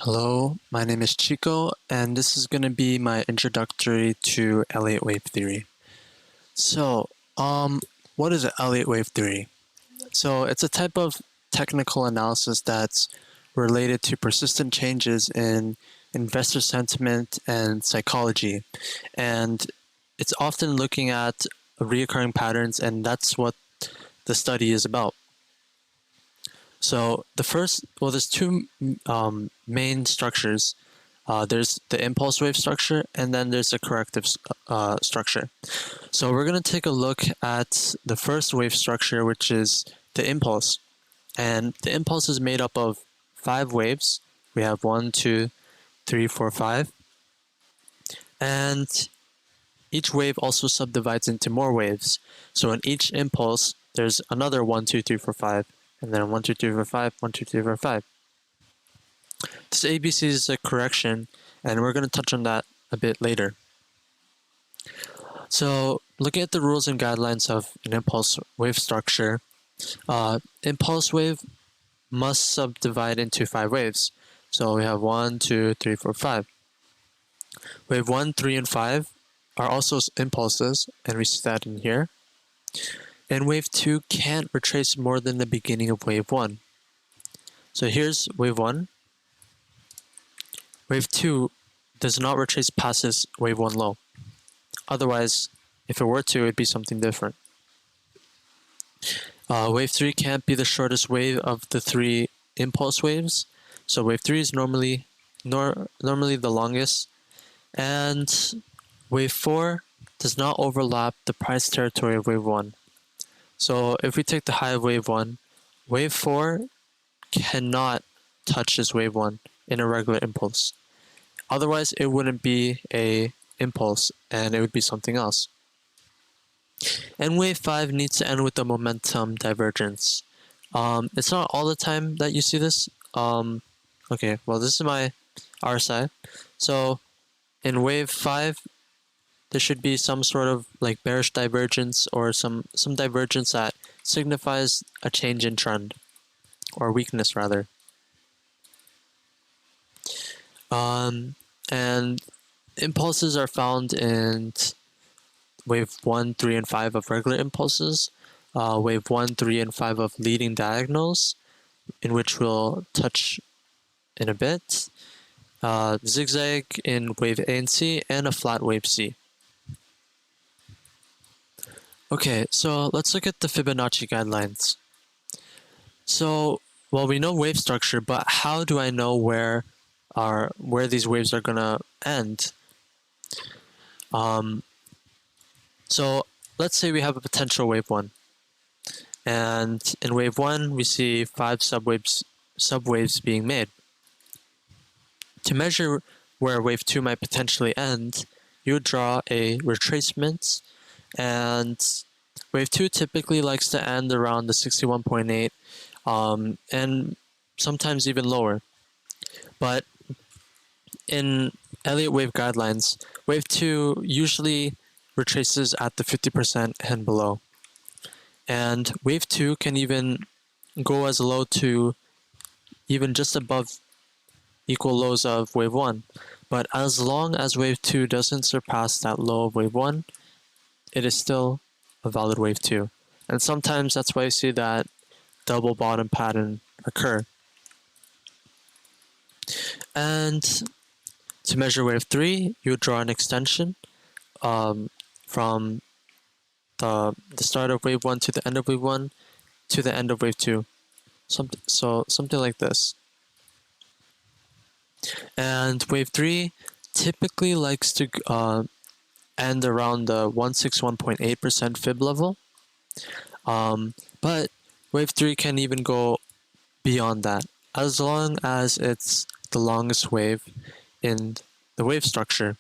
Hello, my name is Chico, and this is going to be my introductory to Elliott Wave theory. So, what is Elliott Wave theory? So, it's a type of technical analysis that's related to persistent changes in investor sentiment and psychology, and it's often looking at reoccurring patterns, and that's what the study is about. So there's two main structures. There's the impulse wave structure, and then there's the corrective structure. So we're going to take a look at the first wave structure, which is the impulse. And the impulse is made up of 5 waves. We have 1, 2, 3, 4, 5. And each wave also subdivides into more waves. So in each impulse, there's another 1, 2, 3, 4, 5. And then 1, 2, 3, 4, 5, 1, 2, 3, 4, 5. This ABC is a correction, and we're going to touch on that a bit later. So, looking at the rules and guidelines of an impulse wave structure, impulse wave must subdivide into 5 waves. So we have 1, 2, 3, 4, 5. Wave 1, 3, and 5 are also impulses, and we see that in here. And wave 2 can't retrace more than the beginning of wave 1. So here's wave 1. Wave 2 does not retrace past this wave 1 low. Otherwise, if it were to, it'd be something different. Wave 3 can't be the shortest wave of the 3 impulse waves. So wave 3 is normally the longest. And wave 4 does not overlap the price territory of wave 1. So if we take the high of wave 1, wave 4 cannot touch this wave 1 in a regular impulse. Otherwise, it wouldn't be a impulse, and it would be something else. And wave 5 needs to end with a momentum divergence. It's not all the time that you see this. Okay, well, this is my RSI. So in wave 5, there should be some sort of like bearish divergence or some divergence that signifies a change in trend, or weakness rather. And impulses are found in wave 1, 3, and 5 of regular impulses, wave 1, 3, and 5 of leading diagonals, in which we'll touch in a bit, zigzag in wave A and C, and a flat wave C. Okay, so let's look at the Fibonacci guidelines. So, well, we know wave structure, but how do I know where these waves are gonna end? So let's say we have a potential wave 1, and in wave 1 we see 5 subwaves being made. To measure where wave 2 might potentially end, you would draw a retracement, and wave 2 typically likes to end around the 61.8, and sometimes even lower. But in Elliott Wave guidelines, wave 2 usually retraces at the 50% and below. And wave 2 can even go as low to even just above equal lows of wave 1. But as long as wave 2 doesn't surpass that low of wave 1, it is still a valid wave 2. And sometimes that's why you see that double bottom pattern occur. And to measure wave 3, you would draw an extension from the start of wave 1 to the end of wave 1 to the end of wave 2. Something like this. And wave 3 typically likes to end around the 161.8% fib level. But wave 3 can even go beyond that, as long as it's the longest wave in the wave structure.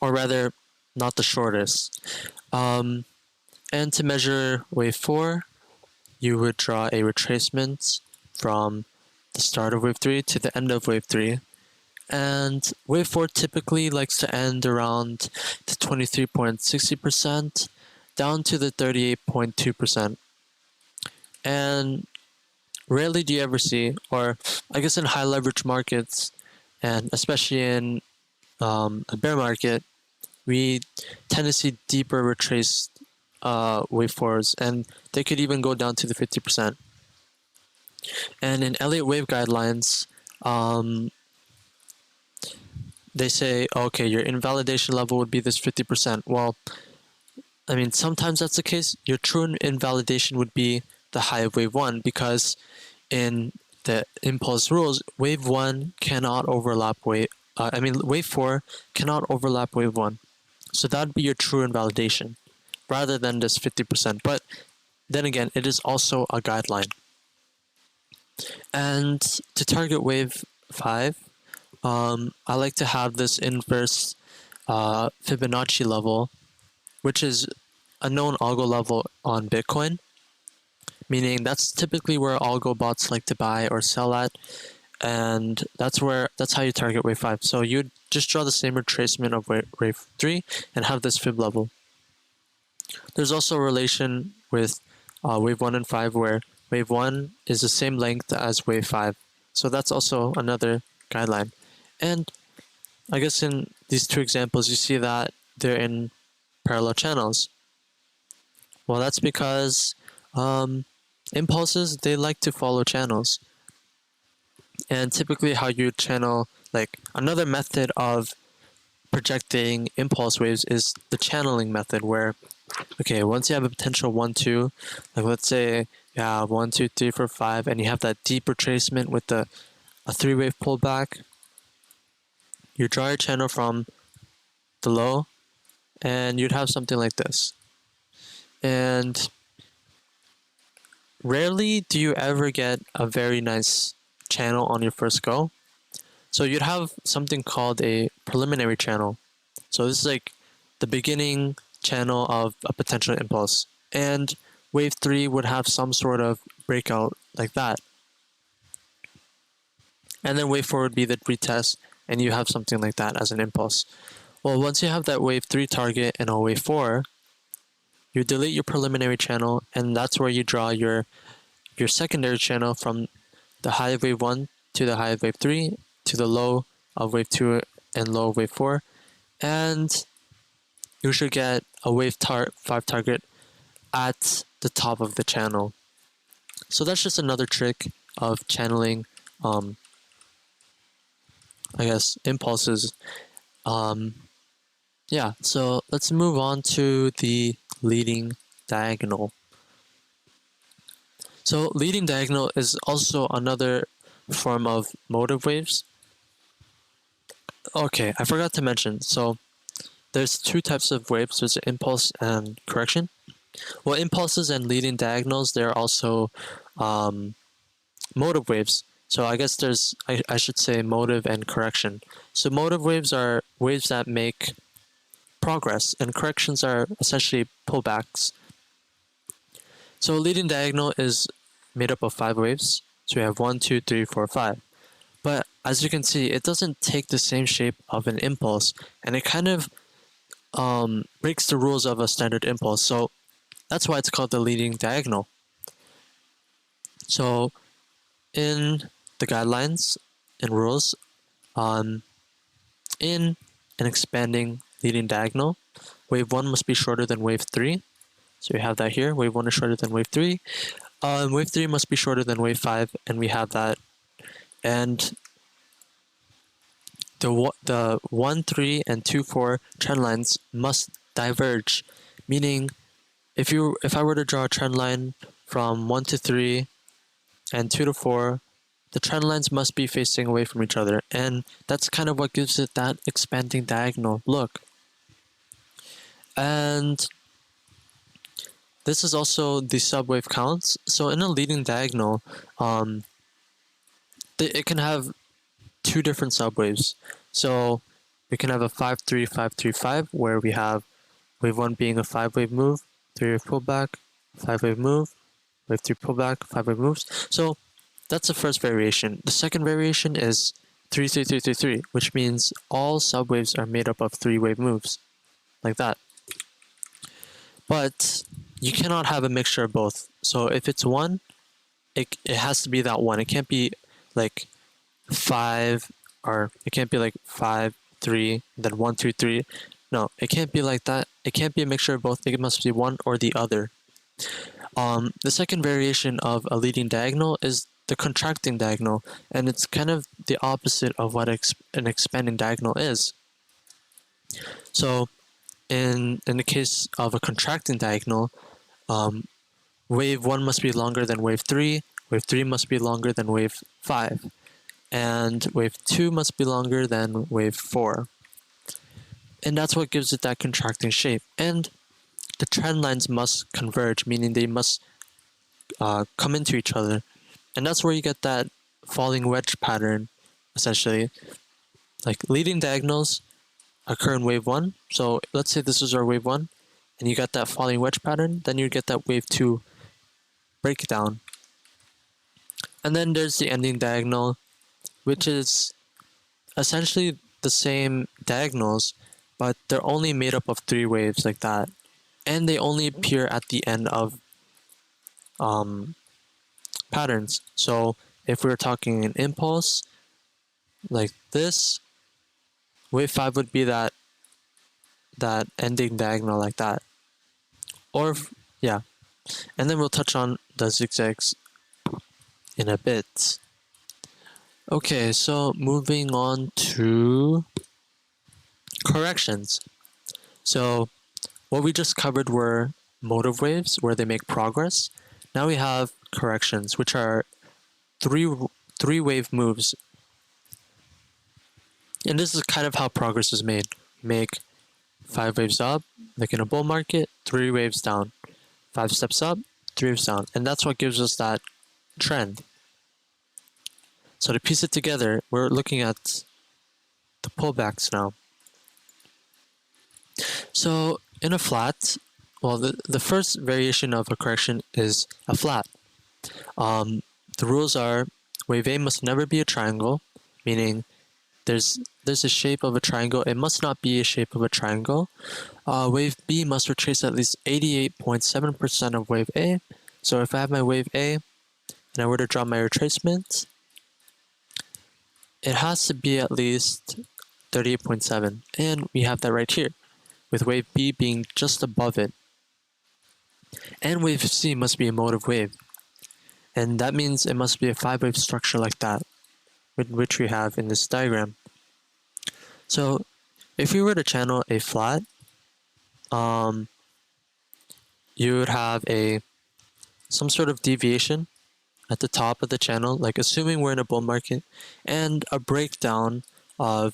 Or rather, not the shortest. And to measure wave 4, you would draw a retracement from the start of wave 3 to the end of wave 3. And wave 4 typically likes to end around the 23.60% down to the 38.2%. And rarely do you ever see, or I guess in high leverage markets, and especially in a bear market, we tend to see deeper retraced wave forwards, and they could even go down to the 50%. And in Elliott Wave Guidelines, they say, okay, your invalidation level would be this 50%. Well, I mean, sometimes that's the case. Your true invalidation would be the high of wave 1, because in the impulse rules, wave 1 cannot overlap wave 4 cannot overlap wave 1. So that would be your true invalidation, rather than this 50%. But then again, it is also a guideline. And to target wave 5, I like to have this inverse Fibonacci level, which is a known algo level on Bitcoin, meaning that's typically where algo bots like to buy or sell at, and that's how you target wave 5. So you'd just draw the same retracement of wave 3 and have this fib level. There's also a relation with wave 1 and 5, where wave 1 is the same length as wave 5. So that's also another guideline. And I guess in these two examples, you see that they're in parallel channels. Well, that's because impulses, they like to follow channels. And typically how you channel, like another method of projecting impulse waves is the channeling method, where, okay, once you have a potential 1, 2, like let's say you have 1, 2, 3, 4, 5, and you have that deep retracement with a 3-wave pullback, you draw your channel from the low, and you'd have something like this. And rarely do you ever get a very nice channel on your first go. So you'd have something called a preliminary channel. So this is like the beginning channel of a potential impulse. And wave 3 would have some sort of breakout like that. And then wave 4 would be the retest, and you have something like that as an impulse. Well, once you have that wave 3 target and a wave 4, you delete your preliminary channel, and that's where you draw your secondary channel from the high of wave 1 to the high of wave 3 to the low of wave 2 and low of wave 4. And you should get a wave 5 target at the top of the channel. So that's just another trick of channeling, I guess, impulses. Yeah, so let's move on to the leading diagonal. So leading diagonal is also another form of motive waves. Okay, I forgot to mention, so there's two types of waves. There's impulse and correction. Well, impulses and leading diagonals, they're also motive waves. So I guess I should say motive and correction. So motive waves are waves that make progress, and corrections are essentially pullbacks. So leading diagonal is made up of 5 waves. So we have 1, 2, 3, 4, 5. But as you can see, it doesn't take the same shape of an impulse, and it kind of breaks the rules of a standard impulse. So that's why it's called the leading diagonal. So in the guidelines and rules, in an expanding leading diagonal, wave 1 must be shorter than wave 3. So we have that here. Wave 1 is shorter than wave 3. Wave 3 must be shorter than wave 5, and we have that. And the 1, 3, and 2, 4 trend lines must diverge, meaning if I were to draw a trend line from 1 to 3 and 2 to 4, the trend lines must be facing away from each other, and that's kind of what gives it that expanding diagonal look. And this is also the subwave counts. So in a leading diagonal, it can have 2 different subwaves. So we can have a 5, 3, 5, 3, 5, where we have wave 1 being a 5-wave move, 3-wave pullback, 5-wave move, wave 3 pullback, 5-wave moves. So that's the first variation. The second variation is 3, 3, 3, 3, 3, which means all subwaves are made up of 3-wave moves, like that. But you cannot have a mixture of both. So if it's 1, it has to be that one. It can't be like 5, or it can't be like 5, 3, then 1, 2, 3. No, it can't be like that. It can't be a mixture of both. It must be one or the other. The second variation of a leading diagonal is the contracting diagonal, and it's kind of the opposite of what an expanding diagonal is. So in the case of a contracting diagonal, wave 1 must be longer than wave 3 must be longer than wave 5, and wave 2 must be longer than wave 4. And that's what gives it that contracting shape. And the trend lines must converge, meaning they must come into each other. And that's where you get that falling wedge pattern, essentially. Like leading diagonals occur in wave 1. So let's say this is our wave 1, and you got that falling wedge pattern, then you get that wave 2 breakdown. And then there's the ending diagonal, which is essentially the same diagonals, but they're only made up of 3 waves like that. And they only appear at the end of patterns. So if we were talking an impulse, like this, wave 5 would be that ending diagonal like that. Or, yeah. And then we'll touch on the zigzags in a bit. Okay, so moving on to corrections. So what we just covered were motive waves, where they make progress. Now we have corrections, which are three wave moves. And this is kind of how progress is made. Make 5 waves up, like in a bull market, 3 waves down. 5 steps up, 3 waves down. And that's what gives us that trend. So to piece it together, we're looking at the pullbacks now. So in a flat, well, the first variation of a correction is a flat. The rules are wave A must never be a triangle, meaning there's a shape of a triangle. It must not be a shape of a triangle. Wave B must retrace at least 88.7% of wave A. So if I have my wave A and I were to draw my retracement, it has to be at least 38.7, and we have that right here, with wave B being just above it. And wave C must be a motive wave, and that means it must be a 5-wave structure like that, which we have in this diagram. So if we were to channel a flat, you would have some sort of deviation at the top of the channel, like assuming we're in a bull market, and a breakdown of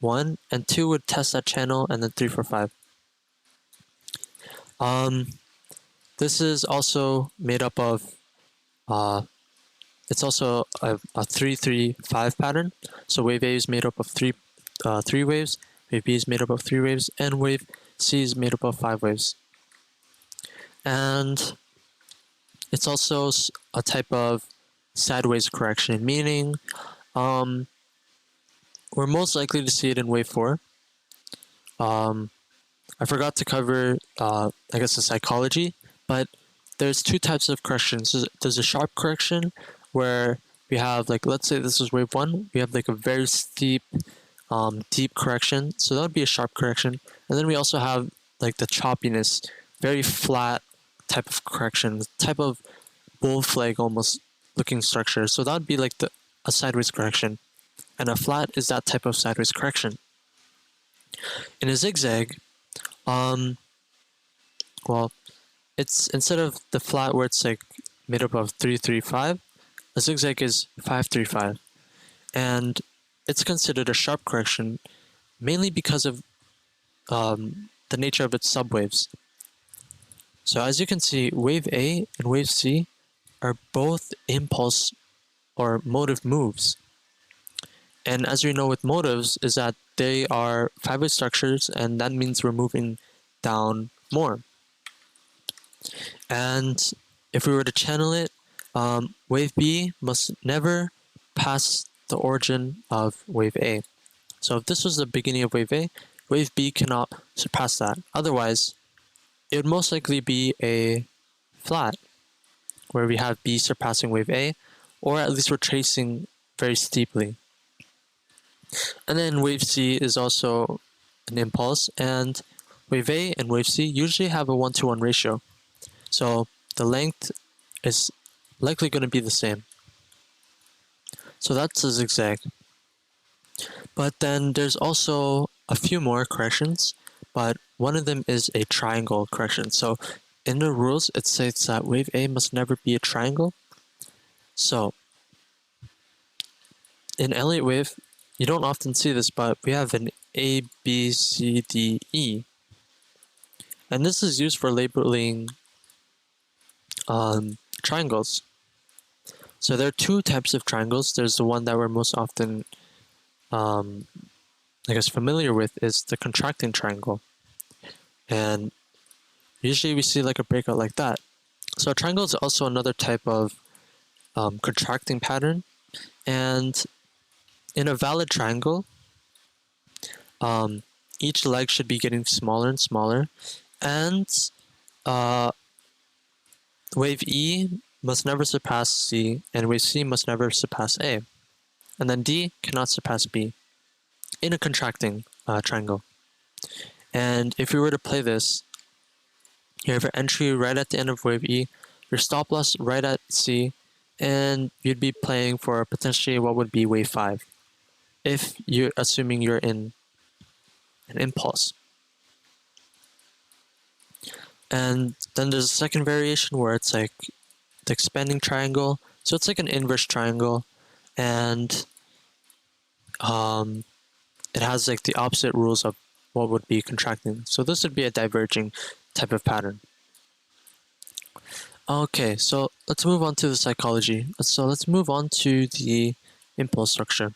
1 and 2 would test that channel, and then 3, 4, 5. This is also made up of it's also a 3, 3, 5 pattern. So wave A is made up of 3 waves, wave B is made up of 3 waves, and wave C is made up of 5 waves. And it's also a type of sideways correction, meaning we're most likely to see it in wave 4. I forgot to cover, I guess, the psychology, but there's 2 types of corrections. There's a sharp correction, where we have, like, let's say this is wave 1, we have like a very steep, deep correction, so that would be a sharp correction. And then we also have like the choppiness, very flat type of correction, type of bull flag almost looking structure. So that would be like a sideways correction, and a flat is that type of sideways correction. In a zigzag, well, it's instead of the flat where it's like made up of 3, 3, 5, a zigzag is 5, 3, 5, and it's considered a sharp correction mainly because of the nature of its subwaves. So as you can see, wave A and wave C are both impulse or motive moves. And as we know with motives is that they are 5-wave structures, and that means we're moving down more. And if we were to channel it, wave B must never pass the origin of wave A. So if this was the beginning of wave A, wave B cannot surpass that. Otherwise, it would most likely be a flat, where we have B surpassing wave A, or at least we're tracing very steeply. And then wave C is also an impulse, and wave A and wave C usually have a 1-to-1 ratio. So the length is likely going to be the same. So that's a zigzag. But then there's also a few more corrections, but one of them is a triangle correction. So in the rules, it states that wave A must never be a triangle. So in Elliott Wave, you don't often see this, but we have an A, B, C, D, E. And this is used for labeling triangles. So there are two types of triangles. There's the one that we're most often familiar with is the contracting triangle. And usually we see like a breakout like that. So a triangle is also another type of contracting pattern. And in a valid triangle, each leg should be getting smaller and smaller. And wave E must never surpass C, and wave C must never surpass A. And then D cannot surpass B in a contracting triangle. And if we were to play this, you have your entry right at the end of wave E, your stop loss right at C, and you'd be playing for potentially what would be wave 5, if you're assuming you're in an impulse. And then there's a second variation where it's like the expanding triangle. So it's like an inverse triangle, and it has like the opposite rules of what would be contracting. So this would be a diverging type of pattern. Okay, so let's move on to the psychology. So let's move on to the impulse structure.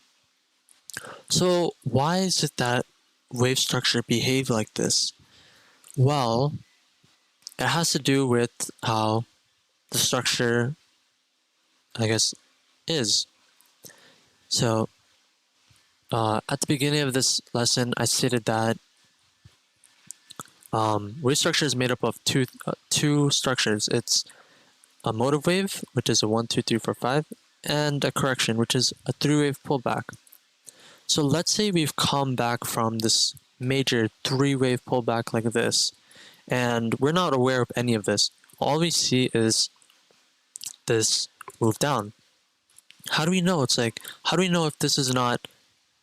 So why is it that wave structure behave like this? Well, it has to do with how the structure, is. So at the beginning of this lesson, I stated that wave structure is made up of two structures. It's a motive wave, which is a 1, 2, 3, 4, 5, and a correction, which is a 3-wave pullback. So let's say we've come back from this major 3-wave pullback like this, and we're not aware of any of this. All we see is this move down. How do we know? How do we know if this is not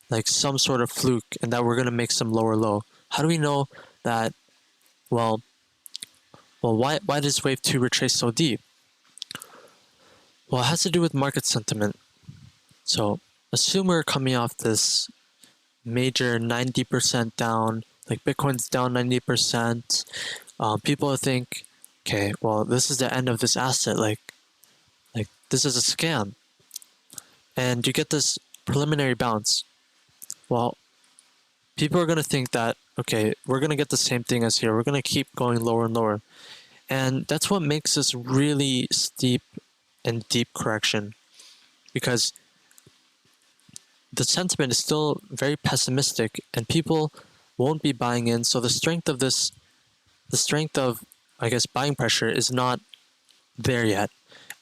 like some sort of fluke and that we're going to make some lower low? How do we know that, why does wave 2 retrace so deep? Well, it has to do with market sentiment. So assume we're coming off this major 90% down, like Bitcoin's down 90%. People think, okay, well, this is the end of this asset. Like this is a scam. And you get this preliminary bounce. Well, people are going to think that, okay, we're going to get the same thing as here. We're going to keep going lower and lower. And that's what makes this really steep and deep correction, because the sentiment is still very pessimistic and people won't be buying in. So the strength of buying pressure is not there yet.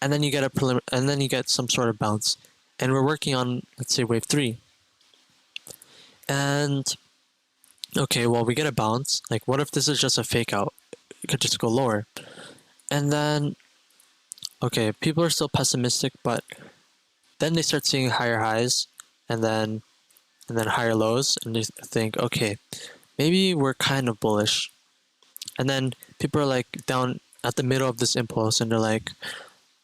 And then you get some sort of bounce. And we're working on, let's say, wave 3. And okay, well, we get a bounce. Like, what if this is just a fake out? It could just go lower. And then, okay, people are still pessimistic, but then they start seeing higher highs and then higher lows, and they think, okay, maybe we're kind of bullish. And then people are like down at the middle of this impulse, and they're like,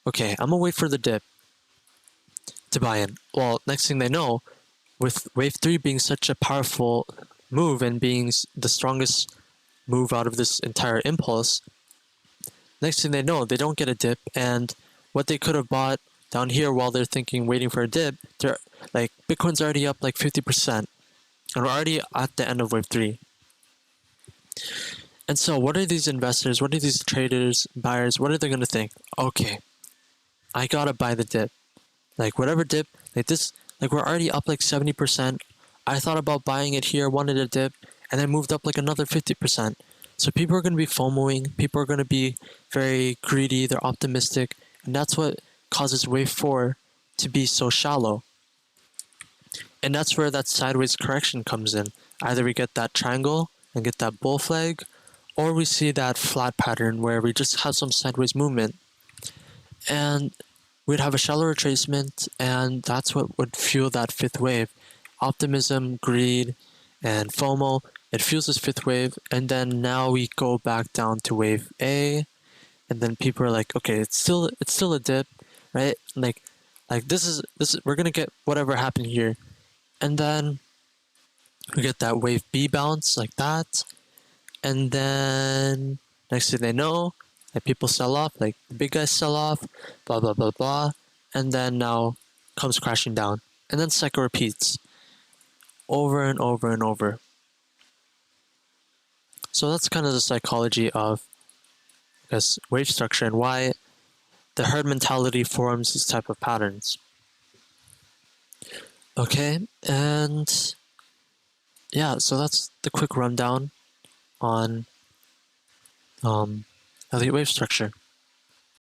okay, I'm gonna wait for the dip to buy in. Well, next thing they know, with wave 3 being such a powerful move and being the strongest move out of this entire impulse, next thing they know, they don't get a dip, and what they could have bought down here while they're waiting for a dip, they're like, Bitcoin's already up like 50%, and we're already at the end of wave 3. And so what are these investors, what are these traders, buyers, what are they going to think? Okay, I gotta buy the dip. Like, whatever dip, like this, like we're already up like 70%. I thought about buying it here, wanted a dip, and then moved up like another 50%. So people are going to be FOMOing, people are going to be very greedy, they're optimistic, And that's what causes wave 4 to be so shallow. And that's where that sideways correction comes in. Either we get that triangle and get that bull flag, or we see that flat pattern where we just have some sideways movement. And we'd have a shallow retracement, and that's what would fuel that fifth wave. Optimism, greed, and FOMO, it fuels this fifth wave, and then now we go back down to wave A, and then people are like, okay, it's still a dip, right? Like this is we're gonna get whatever happened here. And then we get that wave B bounce like that. And then next thing they know, like people sell off, like the big guys sell off, blah blah blah blah. And then now comes crashing down. And then cycle repeats over and over and over. So that's kind of the psychology of, I guess, wave structure and why the herd mentality forms these type of patterns. Okay, and yeah, so that's the quick rundown on Elliott wave structure.